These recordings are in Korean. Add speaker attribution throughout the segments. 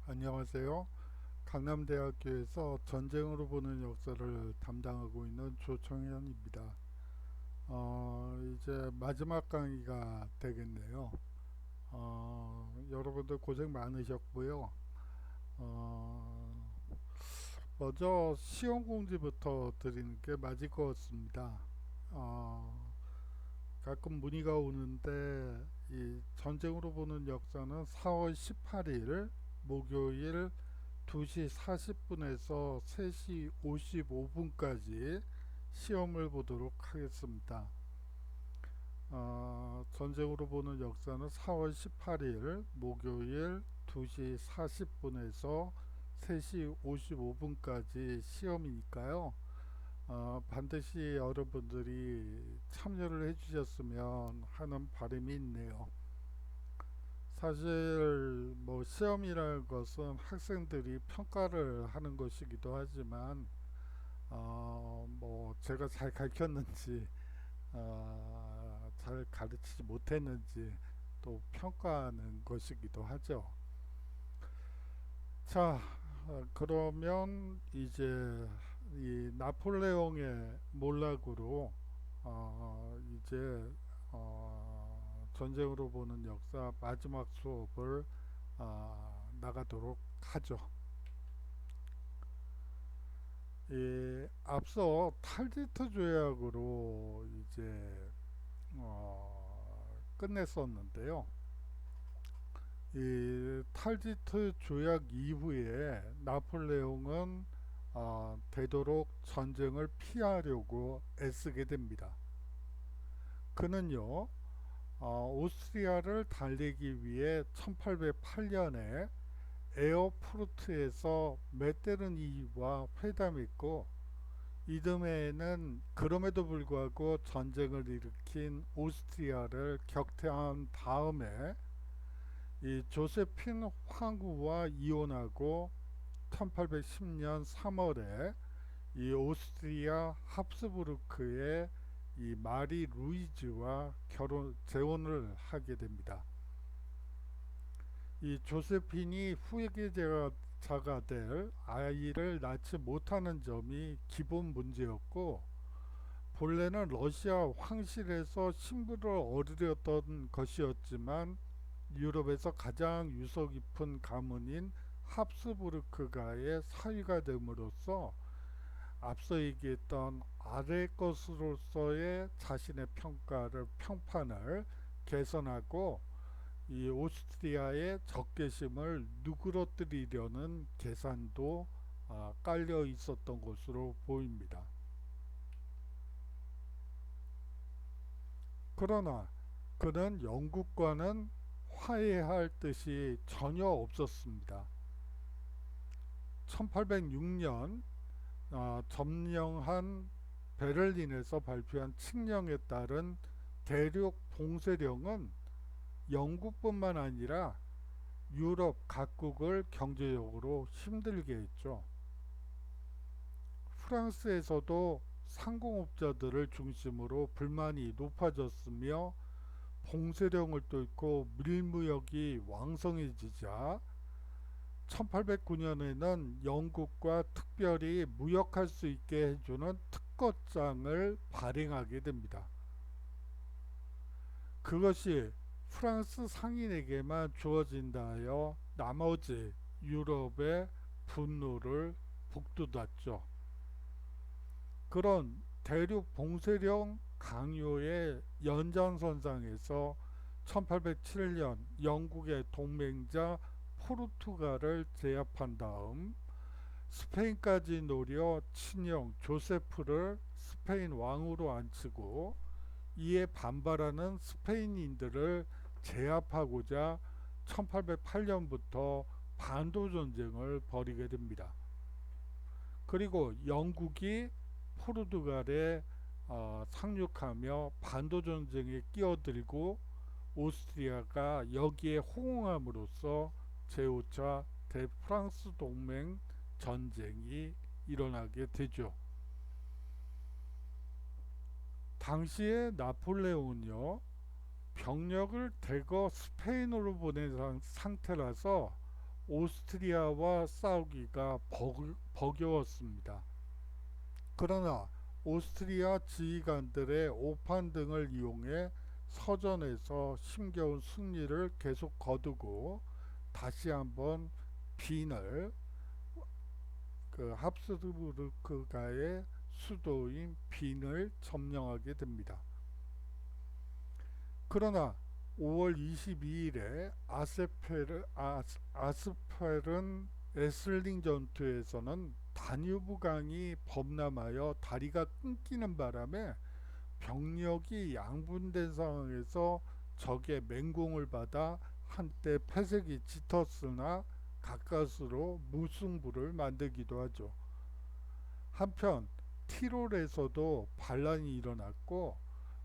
Speaker 1: 안녕하세요. 강남대학교에서 전쟁으로 보는 역사를 담당하고 있는 조청현입니다. 이제 마지막 강의가 되겠네요. 여러분들 고생 많으셨고요. 어, 먼저 시험 공지부터 드리는 게 맞을 것 같습니다. 어, 가끔 문의가 오는데 이 전쟁으로 보는 역사는 4월 18일 목요일 2시 40분에서 3시 55분까지 시험을 보도록 하겠습니다. 전쟁으로 보는 역사는 4월 18일 목요일 2시 40분에서 3시 55분까지 시험이니까요. 반드시 여러분들이 참여를 해주셨으면 하는 바람이 있네요. 사실 뭐 시험이라는 것은 학생들이 평가를 하는 것이기도 하지만 뭐 제가 잘 가르쳤는지 잘 가르치지 못했는지 또 평가하는 것이기도 하죠. 자, 그러면 이제 이 나폴레옹의 몰락으로 이제 전쟁으로 보는 역사 마지막 수업을 나가도록 하죠. 앞서 탈지트 조약으로 이제 끝냈었는데요. 이 탈지트 조약 이후에 나폴레옹은 되도록 전쟁을 피하려고 애쓰게 됩니다. 그는요, 오스트리아를 달래기 위해 1808년에 에어푸르트에서 메테르니와 회담했고, 이듬해에는 그럼에도 불구하고 전쟁을 일으킨 오스트리아를 격퇴한 다음에 이 조세핀 황후와 이혼하고 1810년 3월에 이 오스트리아 합스부르크의 이 마리 루이즈와 재혼을 하게 됩니다. 이 조세핀이 후계자가 될 아이를 낳지 못하는 점이 기본 문제였고, 본래는 러시아 황실에서 신부를 얻으려던 것이었지만 유럽에서 가장 유서 깊은 가문인 합스부르크가의 사위가 됨으로써 앞서 얘기했던 아래 것으로서의 자신의 평판을 개선하고 이 오스트리아의 적개심을 누그러뜨리려는 계산도 깔려 있었던 것으로 보입니다. 그러나 그는 영국과는 화해할 뜻이 전혀 없었습니다. 1806년 점령한 베를린에서 발표한 칙령에 따른 대륙 봉쇄령은 영국뿐만 아니라 유럽 각국을 경제적으로 힘들게 했죠. 프랑스에서도 상공업자들을 중심으로 불만이 높아졌으며 봉쇄령을 뚫고 밀무역이 왕성해지자 1809년에는 영국과 특별히 무역할 수 있게 해주는 특허장을 발행하게 됩니다. 그것이 프랑스 상인에게만 주어진다 하여 나머지 유럽의 분노를 북돋았죠. 그런 대륙 봉쇄령 강요의 연장선상에서 1807년 영국의 동맹자 포르투갈을 제압한 다음 스페인까지 노려 친형 조세프를 스페인 왕으로 앉히고 이에 반발하는 스페인인들을 제압하고자 1808년부터 반도 전쟁을 벌이게 됩니다. 그리고 영국이 포르투갈에 상륙하며 반도 전쟁에 끼어들고 오스트리아가 여기에 호응함으로써 제5차 대프랑스 동맹 전쟁이 일어나게 되죠. 당시에 나폴레옹은요, 병력을 대거 스페인으로 보낸 상태라서 오스트리아와 싸우기가 버거웠습니다. 그러나 오스트리아 지휘관들의 오판 등을 이용해 서전에서 힘겨운 승리를 계속 거두고 다시 한번 빈을 합스부르크가의 수도인 빈을 점령하게 됩니다. 그러나 5월 22일에 아스페른 에슬링 전투에서는 다뉴브 강이 범람하여 다리가 끊기는 바람에 병력이 양분된 상황에서 적의 맹공을 받아 한때 패색이 짙었으나 가까스로 무승부를 만들기도 하죠. 한편 티롤에서도 반란이 일어났고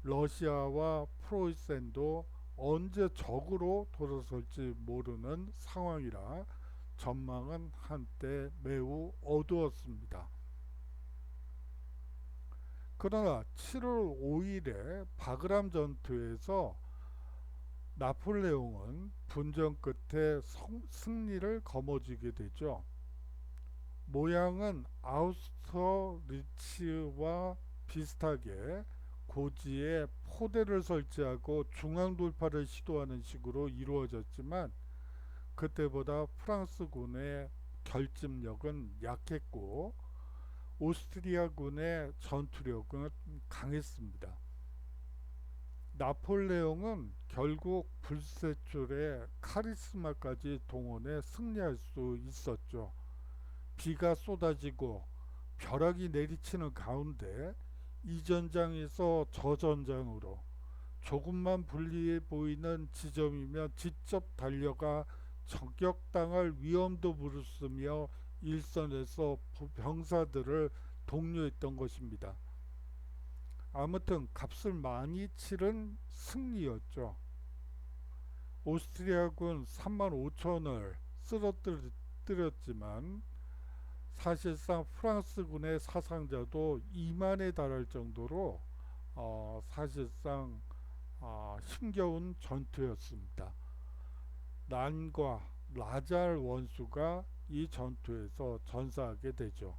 Speaker 1: 러시아와 프로이센도 언제 적으로 돌아설지 모르는 상황이라 전망은 한때 매우 어두웠습니다. 그러나 7월 5일에 바그람 전투에서 나폴레옹은 분전 끝에 승리를 거머쥐게 되죠. 모양은 아우스터리츠와 비슷하게 고지에 포대를 설치하고 중앙 돌파를 시도하는 식으로 이루어졌지만 그때보다 프랑스군의 결집력은 약했고 오스트리아군의 전투력은 강했습니다. 나폴레옹은 결국 불세출의 카리스마까지 동원해 승리할 수 있었죠. 비가 쏟아지고 벼락이 내리치는 가운데 이 전장에서 저 전장으로 조금만 불리해 보이는 지점이면 직접 달려가 저격당할 위험도 무릅쓰며 일선에서 병사들을 독려했던 것입니다. 아무튼 값을 많이 치른 승리였죠. 오스트리아군 3만 5천을 쓰러뜨렸지만 사실상 프랑스군의 사상자도 2만에 달할 정도로 사실상 힘겨운 전투였습니다. 난과 라잘 원수가 이 전투에서 전사하게 되죠.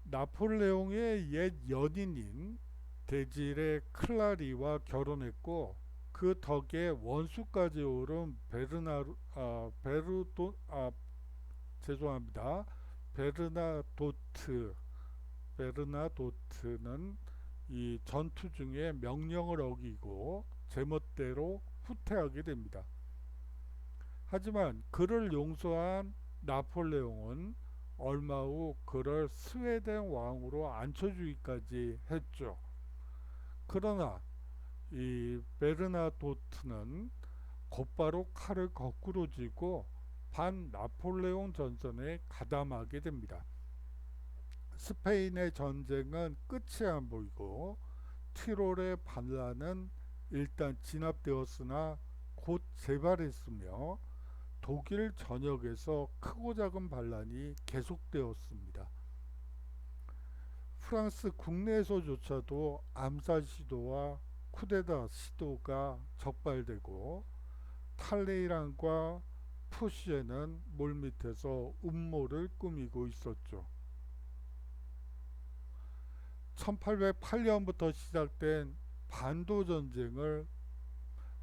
Speaker 1: 나폴레옹의 옛 연인인 데지레 클라리와 결혼했고 그 덕에 원수까지 오른 베르나도트는 이 전투 중에 명령을 어기고 제멋대로 후퇴하게 됩니다. 하지만 그를 용서한 나폴레옹은 얼마 후 그를 스웨덴 왕으로 앉혀주기까지 했죠. 그러나 이 베르나도트는 곧바로 칼을 거꾸로 쥐고 반 나폴레옹 전선에 가담하게 됩니다. 스페인의 전쟁은 끝이 안 보이고 티롤의 반란은 일단 진압되었으나 곧 재발했으며 독일 전역에서 크고 작은 반란이 계속되었습니다. 프랑스 국내에서조차도 암살 시도와 쿠데타 시도가 적발되고 탈레이란과 푸시에는 물밑에서 음모를 꾸미고 있었죠. 1808년부터 시작된 반도 전쟁을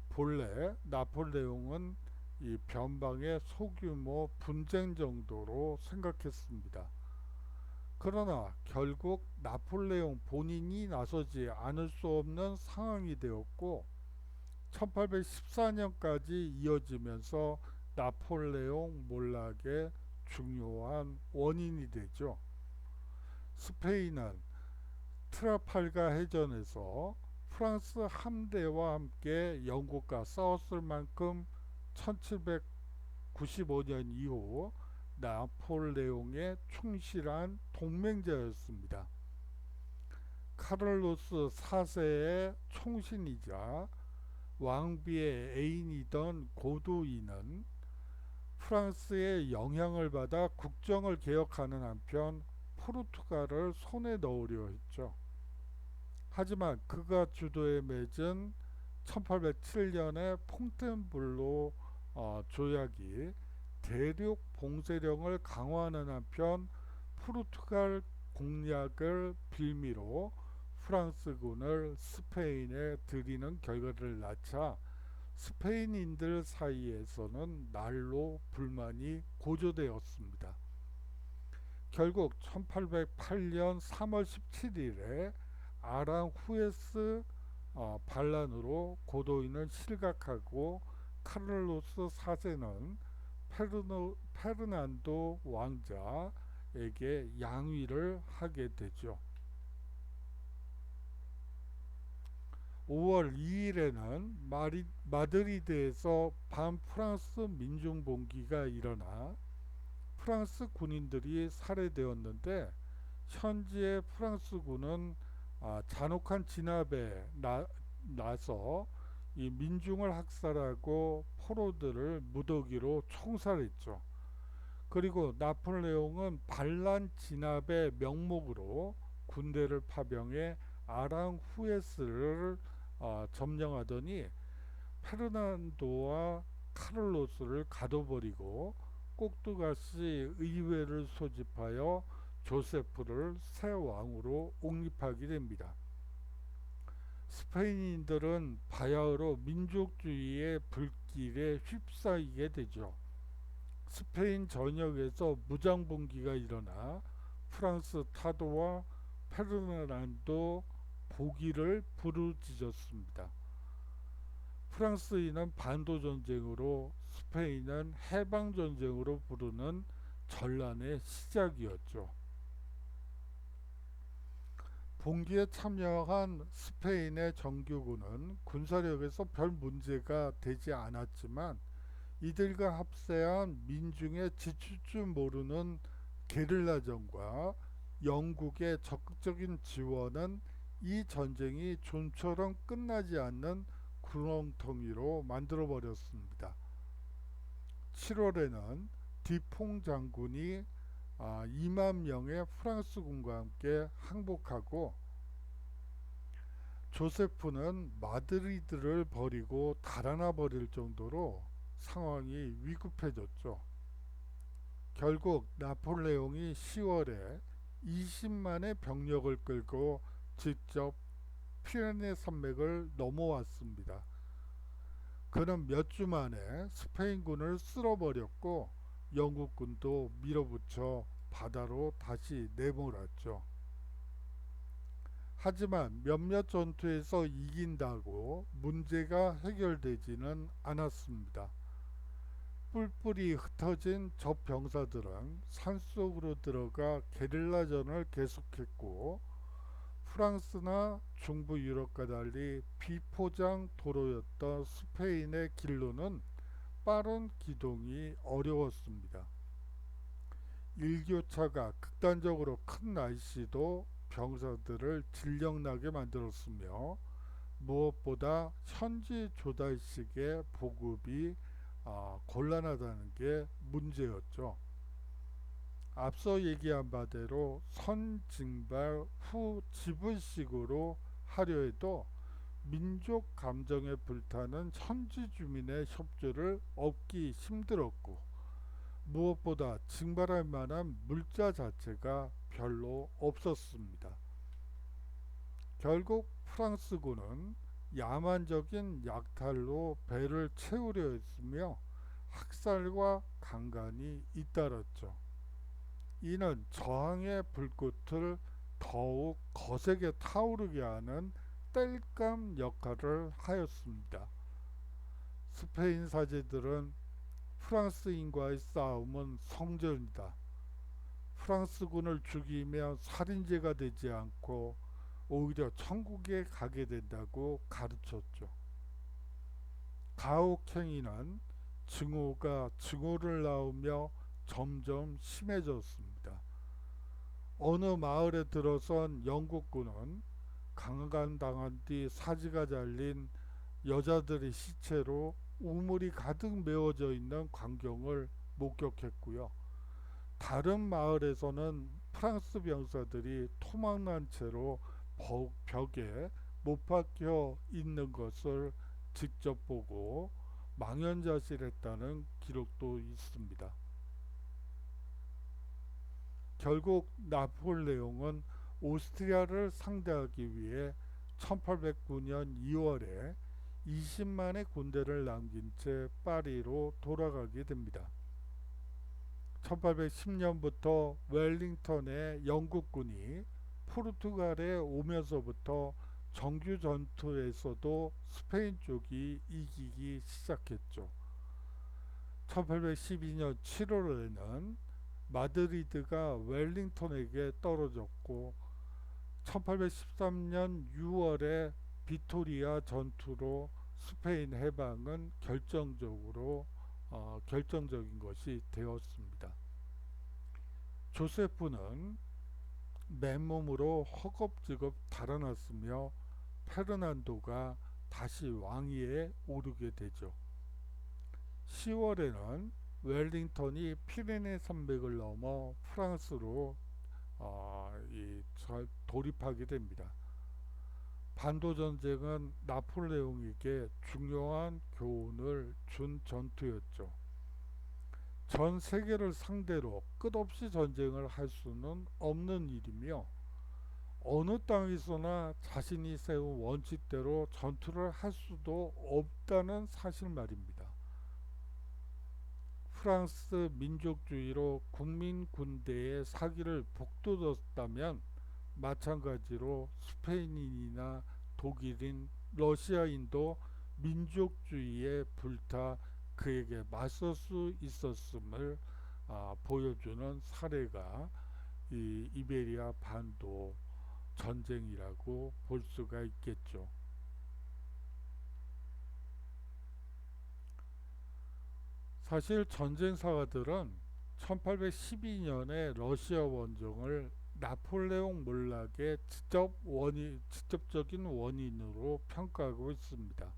Speaker 1: 본래 나폴레옹은 이 변방의 소규모 분쟁 정도로 생각했습니다. 그러나 결국 나폴레옹 본인이 나서지 않을 수 없는 상황이 되었고 1814년까지 이어지면서 나폴레옹 몰락의 중요한 원인이 되죠. 스페인은 트라팔가 해전에서 프랑스 함대와 함께 영국과 싸웠을 만큼 1795년 이후 나폴레옹의 충실한 동맹자였습니다. 카를로스 4세의 총신이자 왕비의 애인이던 고두이는 프랑스의 영향을 받아 국정을 개혁하는 한편 포르투갈을 손에 넣으려 했죠. 하지만 그가 주도에 맺은 1807년에 퐁텐블로 조약이 대륙 봉쇄령을 강화하는 한편 포르투갈 공략을 빌미로 프랑스군을 스페인에 들이는 결과를 낳자 스페인인들 사이에서는 날로 불만이 고조되었습니다. 결국 1808년 3월 17일에 아랑후에스 반란으로 고도인은 실각하고 카를로스 4세는 페르난도 왕자에게 양위를 하게 되죠. 5월 2일에는 마드리드에서 반프랑스 민중봉기가 일어나 프랑스 군인들이 살해되었는데 현지의 프랑스군은 잔혹한 진압에 나서 이 민중을 학살하고 포로들을 무더기로 총살했죠. 그리고 나폴레옹은 반란 진압의 명목으로 군대를 파병해 아랑후에스를 점령하더니 페르난도와 카를로스를 가둬버리고 꼭두가시 의회를 소집하여 조세프를 새 왕으로 옹립하게 됩니다. 스페인인들은 바야흐로 민족주의의 불길에 휩싸이게 되죠. 스페인 전역에서 무장봉기가 일어나 프랑스 타도와 페르난도 보기를 부르짖었습니다. 프랑스인은 반도전쟁으로 스페인은 해방전쟁으로 부르는 전란의 시작이었죠. 봉기에 참여한 스페인의 정규군은 군사력에서 별 문제가 되지 않았지만 이들과 합세한 민중의 지칠 줄 모르는 게릴라전과 영국의 적극적인 지원은 이 전쟁이 좀처럼 끝나지 않는 구렁텅이로 만들어버렸습니다. 7월에는 디퐁 장군이 2만 명의 프랑스군과 함께 항복하고 조세프는 마드리드를 버리고 달아나 버릴 정도로 상황이 위급해졌죠. 결국 나폴레옹이 10월에 20만의 병력을 끌고 직접 피레네 산맥을 넘어왔습니다. 그는 몇 주 만에 스페인군을 쓸어버렸고 영국군도 밀어붙여 바다로 다시 내몰았죠. 하지만 몇몇 전투에서 이긴다고 문제가 해결되지는 않았습니다. 뿔뿔이 흩어진 적 병사들은 산속으로 들어가 게릴라전을 계속했고 프랑스나 중부 유럽과 달리 비포장 도로였던 스페인의 길로는 빠른 기동이 어려웠습니다. 일교차가 극단적으로 큰 날씨도 병사들을 질력나게 만들었으며 무엇보다 현지 조달식의 보급이 곤란하다는 게 문제였죠. 앞서 얘기한 바대로 선징발 후 지불식으로 하려 해도 민족 감정에 불타는 현지 주민의 협조를 얻기 힘들었고 무엇보다 징발할 만한 물자 자체가 별로 없었습니다. 결국 프랑스군은 야만적인 약탈로 배를 채우려 했으며 학살과 강간이 잇따랐죠. 이는 저항의 불꽃을 더욱 거세게 타오르게 하는 땔감 역할을 하였습니다. 스페인 사제들은 프랑스인과의 싸움은 성전이다. 프랑스군을 죽이면 살인죄가 되지 않고 오히려 천국에 가게 된다고 가르쳤죠. 가혹행위는 증오가 증오를 낳으며 점점 심해졌습니다. 어느 마을에 들어선 영국군은 강간당한 뒤 사지가 잘린 여자들의 시체로 우물이 가득 메워져 있는 광경을 목격했고요. 다른 마을에서는 프랑스 병사들이 토막난 채로 벽에 못 박혀 있는 것을 직접 보고 망연자실했다는 기록도 있습니다. 결국 나폴레옹은 오스트리아를 상대하기 위해 1809년 2월에 20만의 군대를 남긴 채 파리로 돌아가게 됩니다. 1810년부터 웰링턴의 영국군이 포르투갈에 오면서부터 정규 전투에서도 스페인 쪽이 이기기 시작했죠. 1812년 7월에는 마드리드가 웰링턴에게 떨어졌고 1813년 6월에 비토리아 전투로 스페인 해방은 결정적인 것이 되었습니다. 조세프는 맨몸으로 허겁지겁 달아났으며 페르난도가 다시 왕위에 오르게 되죠. 10월에는 웰링턴이 피레네 산맥을 넘어 프랑스로 돌입하게 됩니다. 반도 전쟁은 나폴레옹에게 중요한 교훈을 준 전투였죠. 전 세계를 상대로 끝없이 전쟁을 할 수는 없는 일이며 어느 땅에서나 자신이 세운 원칙대로 전투를 할 수도 없다는 사실 말입니다. 프랑스 민족주의로 국민 군대의 사기를 북돋웠다면 마찬가지로 스페인인이나 독일인, 러시아인도 민족주의에 불타 그에게 맞설 수 있었음을 보여주는 사례가 이 이베리아 반도 전쟁이라고 볼 수가 있겠죠. 사실 전쟁사가들은 1812년에 러시아 원정을 나폴레옹 몰락의 직접적인 원인으로 평가하고 있습니다.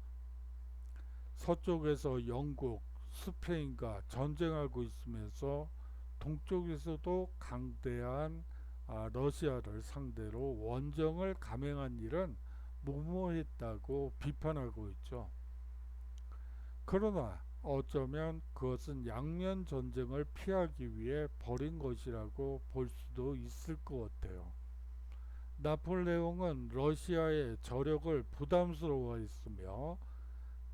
Speaker 1: 서쪽에서 영국, 스페인과 전쟁하고 있으면서 동쪽에서도 강대한 러시아를 상대로 원정을 감행한 일은 무모했다고 비판하고 있죠. 그러나 어쩌면 그것은 양면 전쟁을 피하기 위해 벌인 것이라고 볼 수도 있을 것 같아요. 나폴레옹은 러시아의 저력을 부담스러워했으며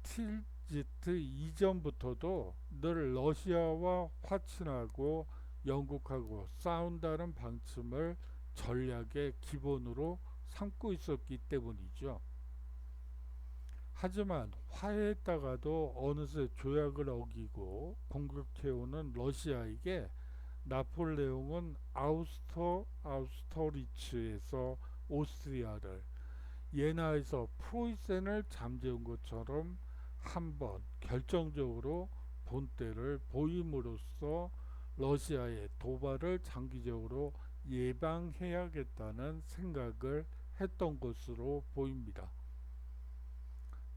Speaker 1: 틸지트 이전부터도 늘 러시아와 화친하고 영국하고 싸운다는 방침을 전략의 기본으로 삼고 있었기 때문이죠. 하지만 화해했다가도 어느새 조약을 어기고 공격해오는 러시아에게 나폴레옹은 아우스터리츠에서 오스트리아를 예나에서 프로이센을 잠재운 것처럼 한번 결정적으로 본때를 보임으로써 러시아의 도발을 장기적으로 예방해야겠다는 생각을 했던 것으로 보입니다.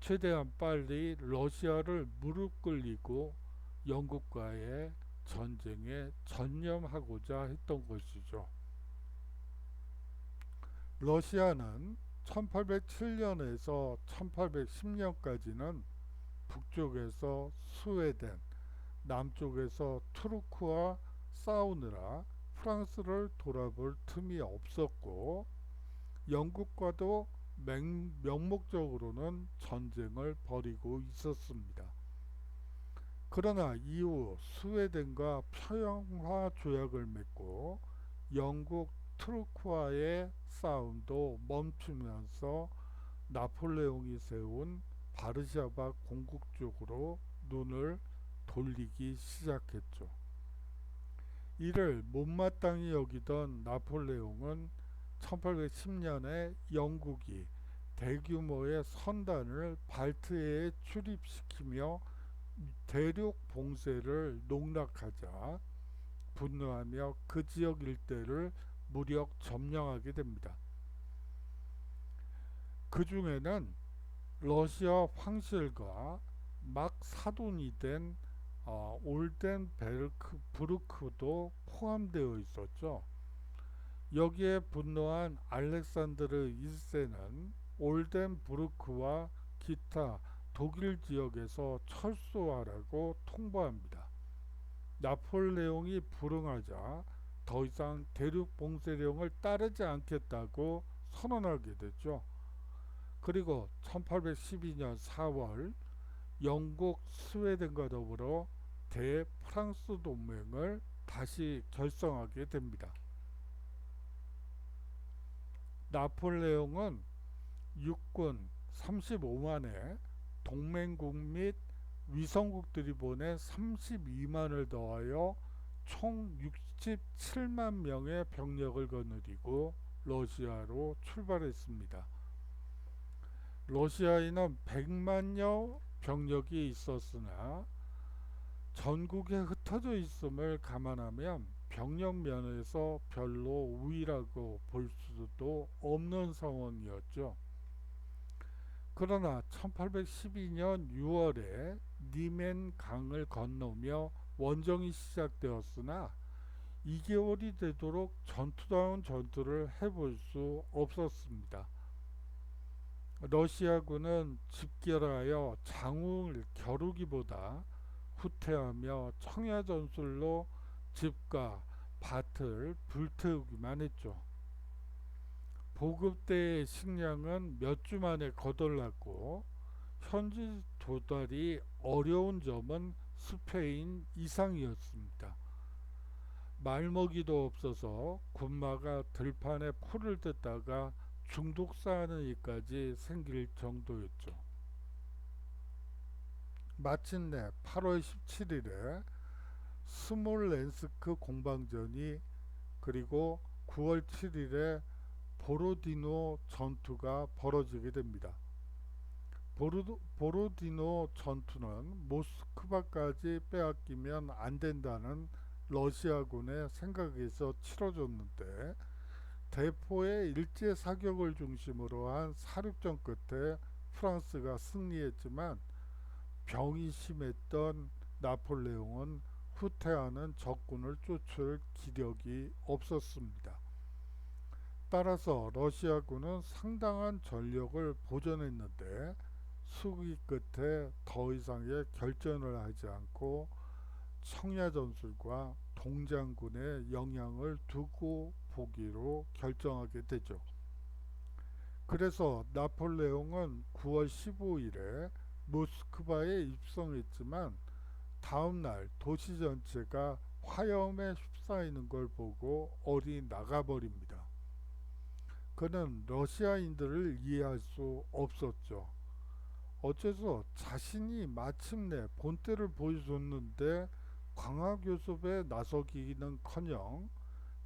Speaker 1: 최대한 빨리 러시아를 무릎 꿇리고 영국과의 전쟁에 전념하고자 했던 것이죠. 러시아는 1807년에서 1810년까지는 북쪽에서 스웨덴, 남쪽에서 투르크와 싸우느라 프랑스를 돌아볼 틈이 없었고 영국과도 명목적으로는 전쟁을 벌이고 있었습니다. 그러나 이후 스웨덴과 평화 조약을 맺고 영국 투르크와의 싸움도 멈추면서 나폴레옹이 세운 바르샤바 공국 쪽으로 눈을 돌리기 시작했죠. 이를 못마땅히 여기던 나폴레옹은 1810년에 영국이 대규모의 선단을 발트해에 출입시키며 대륙 봉쇄를 농락하자 분노하며 그 지역 일대를 무력 점령하게 됩니다. 그 중에는 러시아 황실과 막 사돈이 된 올덴부르크도 포함되어 있었죠. 여기에 분노한 알렉산드르 1세는 올덴부르크와 기타 독일 지역에서 철수하라고 통보합니다. 나폴레옹이 불응하자 더 이상 대륙 봉쇄령을 따르지 않겠다고 선언하게 되죠. 그리고 1812년 4월 영국, 스웨덴과 더불어 대프랑스 동맹을 다시 결성하게 됩니다. 나폴레옹은 육군 35만에 동맹국 및 위성국들이 보낸 32만을 더하여 총 67만 명의 병력을 거느리고 러시아로 출발했습니다. 러시아에는 100만여 병력이 있었으나 전국에 흩어져 있음을 감안하면 병력 면에서 별로 우위라고 볼 수도 없는 상황이었죠. 그러나 1812년 6월에 니멘 강을 건너며 원정이 시작되었으나 2개월이 되도록 전투다운 전투를 해볼 수 없었습니다. 러시아군은 집결하여 장을 겨루기보다 후퇴하며 청야전술로 집과 밭을 불태우기만 했죠. 보급대의 식량은 몇 주 만에 거덜났고 현지 도달이 어려운 점은 스페인 이상이었습니다. 말먹이도 없어서 군마가 들판에 풀을 뜯다가 중독사하는 일까지 생길 정도였죠. 마침내 8월 17일에 스몰렌스크 공방전이 그리고 9월 7일에 보로디노 전투가 벌어지게 됩니다. 보로디노 전투는 모스크바까지 빼앗기면 안 된다는 러시아군의 생각에서 치러졌는데 대포의 일제 사격을 중심으로 한 사륙전 끝에 프랑스가 승리했지만 병이 심했던 나폴레옹은 후퇴하는 적군을 쫓을 기력이 없었습니다. 따라서 러시아군은 상당한 전력을 보존했는데 수기 끝에 더 이상의 결전을 하지 않고 청야전술과 동장군의 영향을 두고 보기로 결정하게 되죠. 그래서 나폴레옹은 9월 15일에 모스크바에 입성했지만 다음날 도시 전체가 화염에 휩싸이는 걸 보고 얼이 나가버립니다. 그는 러시아인들을 이해할 수 없었죠. 어째서 자신이 마침내 본때를 보여줬는데 광화교섭에 나서기는커녕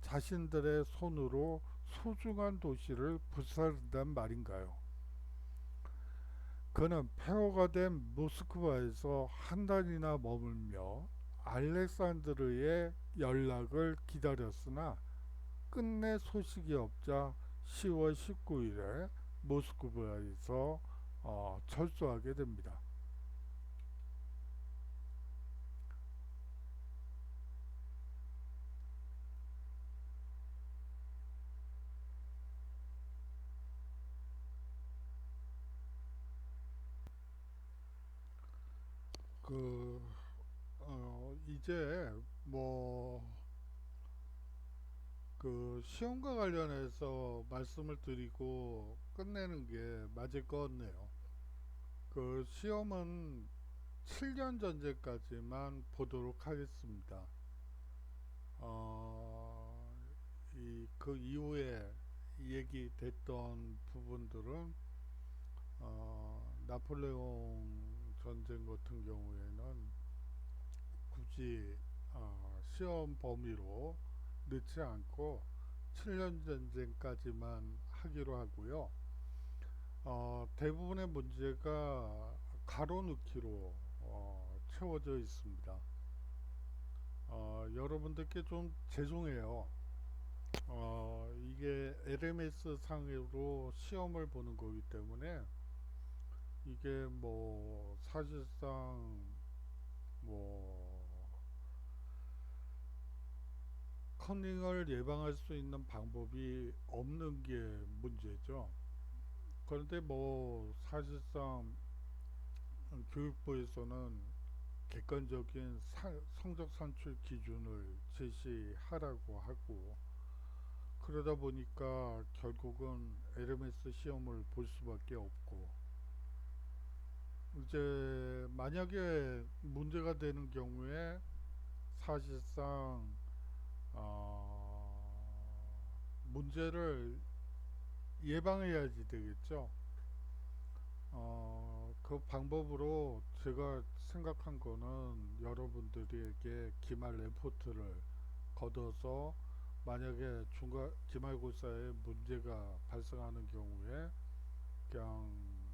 Speaker 1: 자신들의 손으로 소중한 도시를 불사른단 말인가요? 그는 폐허가 된 모스크바에서 한 달이나 머물며 알렉산드르의 연락을 기다렸으나 끝내 소식이 없자 10월 19일에 모스크바에서 철수하게 됩니다. 그 이제 뭐 그 시험과 관련해서 말씀을 드리고 끝내는 게 맞을 것 같네요. 그 시험은 7년 전제까지만 보도록 하겠습니다. 그 이후에 얘기됐던 부분들은 나폴레옹 전쟁 같은 경우에는 굳이 시험 범위로 넣지 않고 7년 전쟁까지만 하기로 하고요. 대부분의 문제가 가로넣기로 채워져 있습니다. 여러분들께 좀 죄송해요. 이게 LMS 상으로 시험을 보는 거기 때문에 이게 뭐 사실상 뭐 커닝을 예방할 수 있는 방법이 없는 게 문제죠. 그런데 뭐 사실상 교육부에서는 객관적인 성적 산출 기준을 제시하라고 하고, 그러다 보니까 결국은 LMS 시험을 볼 수밖에 없고, 이제 만약에 문제가 되는 경우에 사실상 문제를 예방해야지 되겠죠. 그 방법으로 제가 생각한 거는 여러분들에게 기말 레포트를 거둬서 만약에 기말고사에 문제가 발생하는 경우에 그냥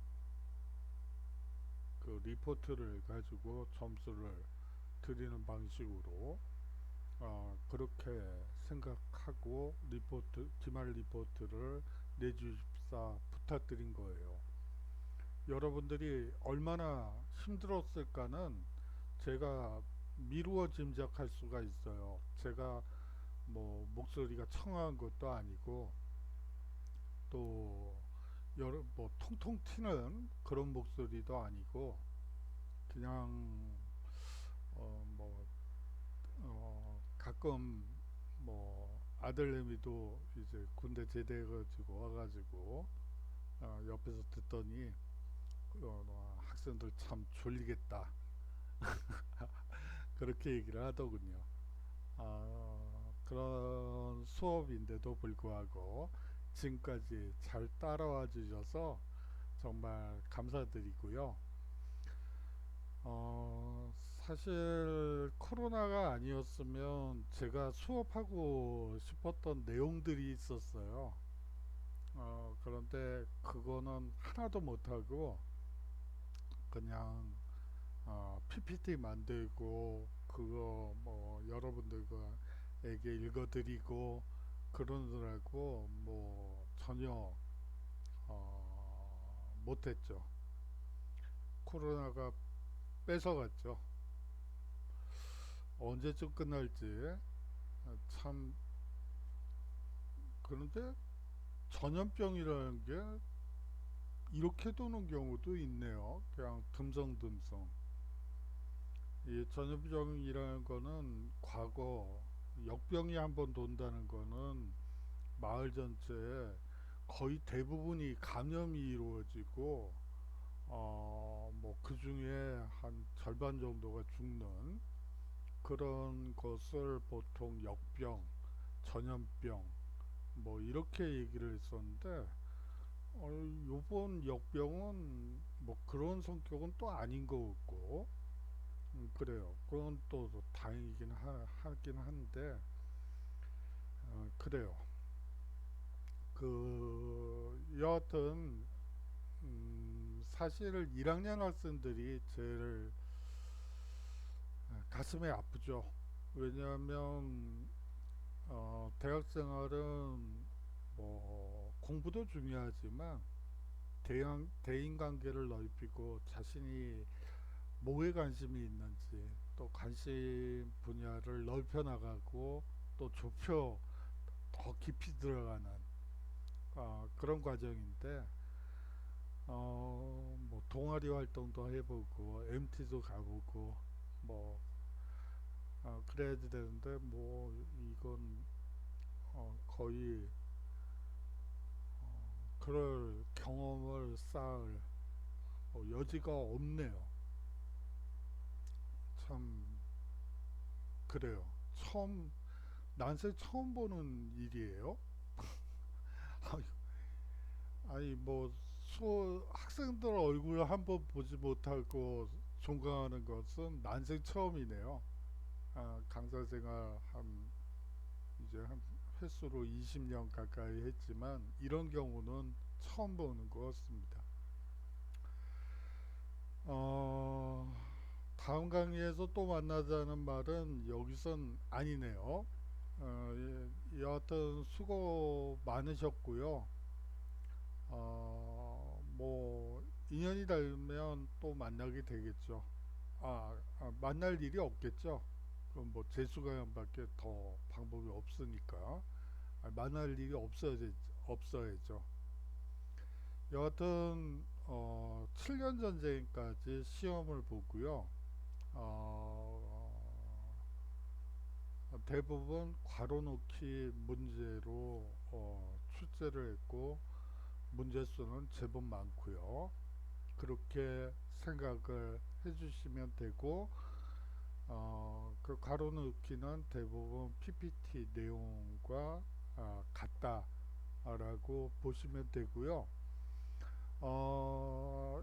Speaker 1: 그 리포트를 가지고 점수를 드리는 방식으로 그렇게 생각하고 기말 리포트를 내주십사 부탁드린 거예요. 여러분들이 얼마나 힘들었을까는 제가 미루어 짐작할 수가 있어요. 제가 뭐 목소리가 청아한 것도 아니고 또 여러 뭐 통통 튀는 그런 목소리도 아니고 그냥 뭐 가끔 뭐 아들내미도 이제 군대 제대해가지고 와가지고 옆에서 듣더니 학생들 참 졸리겠다 그렇게 얘기를 하더군요. 그런 수업인데도 불구하고 지금까지 잘 따라와 주셔서 정말 감사드리고요. 사실 코로나가 아니었으면 제가 수업하고 싶었던 내용들이 있었어요. 그런데 그거는 하나도 못하고 그냥 PPT 만들고 그거 뭐 여러분들에게 읽어드리고 그러느라고 뭐 전혀 못했죠. 코로나가 뺏어갔죠. 언제쯤 끝날지 참. 그런데 전염병이라는 게 이렇게 도는 경우도 있네요. 그냥 듬성듬성. 이 전염병이라는 거는 과거 역병이 한번 돈다는 거는 마을 전체에 거의 대부분이 감염이 이루어지고 뭐 그 중에 한 절반 정도가 죽는 그런 것을 보통 역병, 전염병 뭐 이렇게 얘기를 했었는데 요번 역병은 뭐 그런 성격은 또 아닌 것 같고 그래요. 그건 또 다행이긴 하긴 한데 그래요. 여하튼 사실 1학년 학생들이 제일 가슴이 아프죠. 왜냐하면 대학 생활은 뭐 공부도 중요하지만 대인 관계를 넓히고 자신이 뭐에 관심이 있는지 또 관심 분야를 넓혀 나가고 또 좁혀 더 깊이 들어가는 그런 과정인데 뭐 동아리 활동도 해보고 MT도 가보고 뭐 그래야지 되는데 뭐 이건 거의 그럴 경험을 쌓을 여지가 없네요. 참 그래요. 난생 처음 보는 일이에요. 아니 뭐 학생들 얼굴 한번 보지 못하고 종강하는 것은 난생 처음이네요. 강사 생활 이제 한 횟수로 20년 가까이 했지만 이런 경우는 처음 보는 것 같습니다. 어, 다음 강의에서 또 만나자는 말은 여기선 아니네요. 여하튼 수고 많으셨고요. 뭐 인연이 닿으면 또 만나게 되겠죠. 만날 일이 없겠죠. 그럼 뭐 재수강연밖에 더 방법이 없으니까 만날 일이 없어야죠. 여하튼 7년 전쟁까지 시험을 보고요. 대부분 괄호넣기 문제로 출제를 했고 문제수는 제법 많고요. 그렇게 생각을 해주시면 되고 그 괄호넣기는 대부분 PPT 내용과 같다라고 보시면 되고요.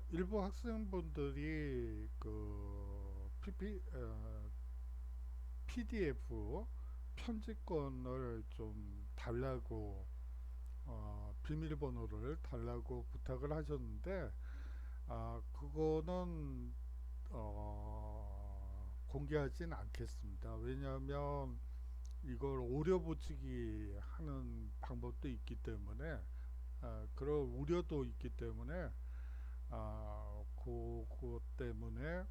Speaker 1: 일부 학생분들이 그 PDF 편집권을 좀 달라고 비밀번호를 달라고 부탁을 하셨는데 그거는 공개하진 않겠습니다. 왜냐하면 이걸 오려 붙이기 하는 방법도 있기 때문에 그런 우려도 있기 때문에 그것 때문에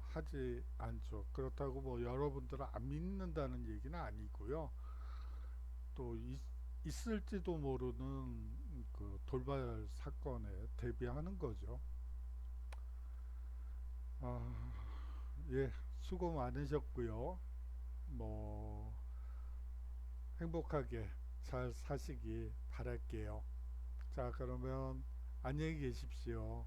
Speaker 1: 하지 않죠. 그렇다고 뭐 여러분들은 안 믿는다는 얘기는 아니고요. 또 있을지도 모르는 그 돌발 사건에 대비하는 거죠. 아, 예, 수고 많으셨고요. 뭐 행복하게 잘 사시기 바랄게요. 자, 그러면 안녕히 계십시오.